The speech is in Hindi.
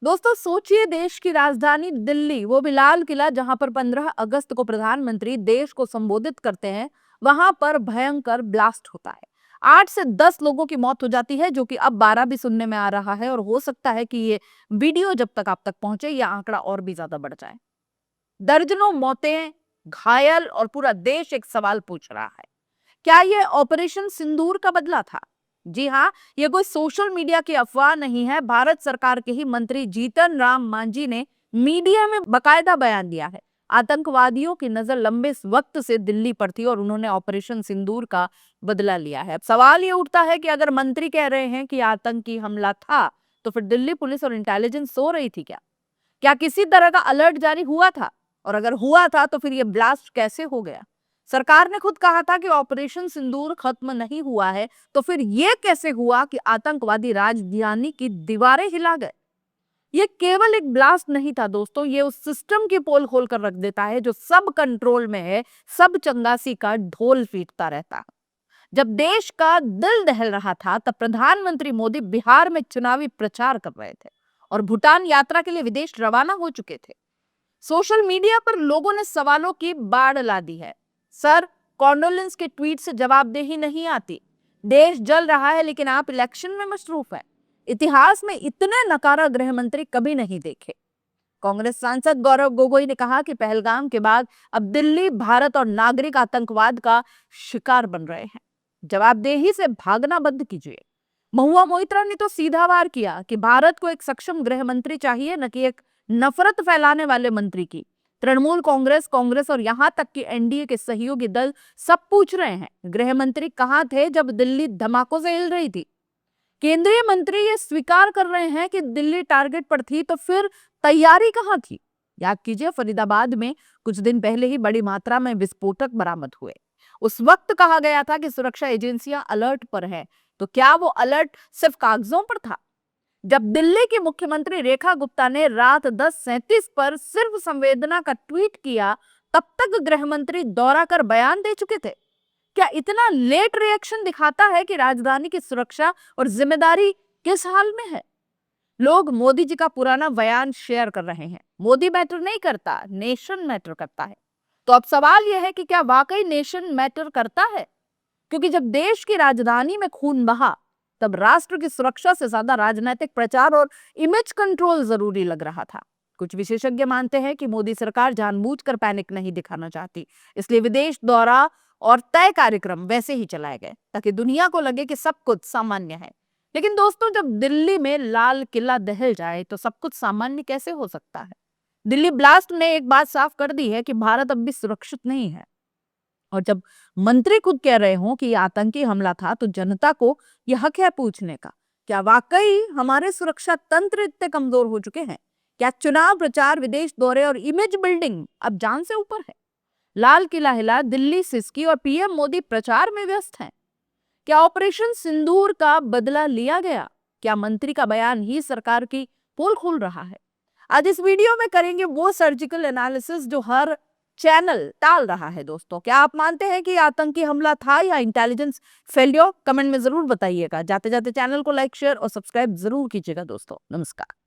दोस्तों सोचिए, देश की राजधानी दिल्ली, वो भी लाल किला, जहां पर 15 अगस्त को प्रधानमंत्री देश को संबोधित करते हैं, वहां पर भयंकर ब्लास्ट होता है। 8 से 10 लोगों की मौत हो जाती है, जो कि अब 12 भी सुनने में आ रहा है, और हो सकता है कि ये वीडियो जब तक आप तक पहुंचे ये आंकड़ा और भी ज्यादा बढ़ जाए। दर्जनों मौतें, घायल, और पूरा देश एक सवाल पूछ रहा है, क्या यह ऑपरेशन सिंदूर का बदला था? जी हाँ, ये कोई सोशल मीडिया की अफवाह नहीं है। भारत सरकार के ही मंत्री जीतन राम मांझी ने मीडिया में बकायदा बयान दिया है। आतंकवादियों की नजर लंबे वक्त से दिल्ली पर थी और उन्होंने ऑपरेशन सिंदूर का बदला लिया है। अब सवाल ये उठता है कि अगर मंत्री कह रहे हैं कि आतंकी हमला था, तो फिर दिल्ली पुलिस और इंटेलिजेंस सो रही थी क्या? क्या किसी तरह का अलर्ट जारी हुआ था? और अगर हुआ था तो फिर ये ब्लास्ट कैसे हो गया? सरकार ने खुद कहा था कि ऑपरेशन सिंदूर खत्म नहीं हुआ है, तो फिर ये कैसे हुआ कि आतंकवादी राजधानी की दीवारें हिला गए? ये केवल एक ब्लास्ट नहीं था दोस्तों, ये उस सिस्टम की पोल खोल कर रख देता है जो सब कंट्रोल में है, सब चंगासी का ढोल पीटता रहता है। जब देश का दिल दहल रहा था, तब प्रधानमंत्री मोदी बिहार में चुनावी प्रचार कर रहे थे और भूटान यात्रा के लिए विदेश रवाना हो चुके थे। सोशल मीडिया पर लोगों ने सवालों की बाढ़ ला दी है। सर, कॉन्डोलेंस के ट्वीट से जवाबदेही नहीं आती। देश जल रहा है लेकिन आप इलेक्शन में मसरूफ हैं। इतिहास में इतने नकारा गृह मंत्री कभी नहीं देखे। कांग्रेस सांसद गौरव गोगोई ने कहा कि पहलगाम के बाद अब दिल्ली, भारत और नागरिक आतंकवाद का शिकार बन रहे हैं। जवाबदेही से भागना बंद कीजिए। महुआ मोइत्रा ने तो सीधा वार किया कि भारत को एक सक्षम गृह मंत्री चाहिए, न कि एक नफरत फैलाने वाले मंत्री की। तृणमूल कांग्रेस, कांग्रेस और यहां तक कि एनडीए के सहयोगी दल सब पूछ रहे हैं, गृह मंत्री कहां थे जब दिल्ली धमाकों से हिल रही थी? केंद्रीय मंत्री ये स्वीकार कर रहे हैं कि दिल्ली टारगेट पर थी, तो फिर तैयारी कहां थी? याद कीजिए, फरीदाबाद में कुछ दिन पहले ही बड़ी मात्रा में विस्फोटक बरामद हुए। उस वक्त कहा गया था कि सुरक्षा एजेंसियां अलर्ट पर हैं, तो क्या वो अलर्ट सिर्फ कागजों पर था? जब दिल्ली की मुख्यमंत्री रेखा गुप्ता ने रात 10:37 पर सिर्फ संवेदना का ट्वीट किया, तब तक गृह मंत्री दौरा कर बयान दे चुके थे। क्या इतना लेट रिएक्शन दिखाता है कि राजधानी की सुरक्षा और जिम्मेदारी किस हाल में है? लोग मोदी जी का पुराना बयान शेयर कर रहे हैं, मोदी मैटर नहीं करता, नेशन मैटर करता है। तो अब सवाल यह है कि क्या वाकई नेशन मैटर करता है? क्योंकि जब देश की राजधानी में खून बहा, तब राष्ट्र की सुरक्षा से ज्यादा राजनीतिक प्रचार और इमेज कंट्रोल जरूरी लग रहा था। कुछ विशेषज्ञ मानते हैं कि मोदी सरकार जानबूझकर पैनिक नहीं दिखाना चाहती, इसलिए विदेश दौरा और तय कार्यक्रम वैसे ही चलाए गए ताकि दुनिया को लगे कि सब कुछ सामान्य है। लेकिन दोस्तों, जब दिल्ली में लाल किला दहल जाए तो सब कुछ सामान्य कैसे हो सकता है? दिल्ली ब्लास्ट ने एक बात साफ कर दी है कि भारत अब भी सुरक्षित नहीं है। और जब मंत्री खुद कह रहे हो कि ये आतंकी हमला था, तो जनता को यह हक है पूछने का, क्या वाकई हमारे सुरक्षा तंत्र इतने कमजोर हो चुके हैं? क्या चुनाव प्रचार, विदेश दौरे और इमेज बिल्डिंग अब जान से ऊपर है? लाल किला हिला, दिल्ली सिसकी और पीएम मोदी प्रचार में व्यस्त हैं। क्या ऑपरेशन सिंदूर का बदला लिया गया? क्या मंत्री का बयान ही सरकार की पोल खोल रहा है? आज इस वीडियो में करेंगे वो सर्जिकल एनालिसिस जो हर चैनल टाल रहा है। दोस्तों, क्या आप मानते हैं कि आतंकी हमला था या इंटेलिजेंस फेल्योर? कमेंट में जरूर बताइएगा। जाते जाते चैनल को लाइक, शेयर और सब्सक्राइब जरूर कीजिएगा। दोस्तों, नमस्कार।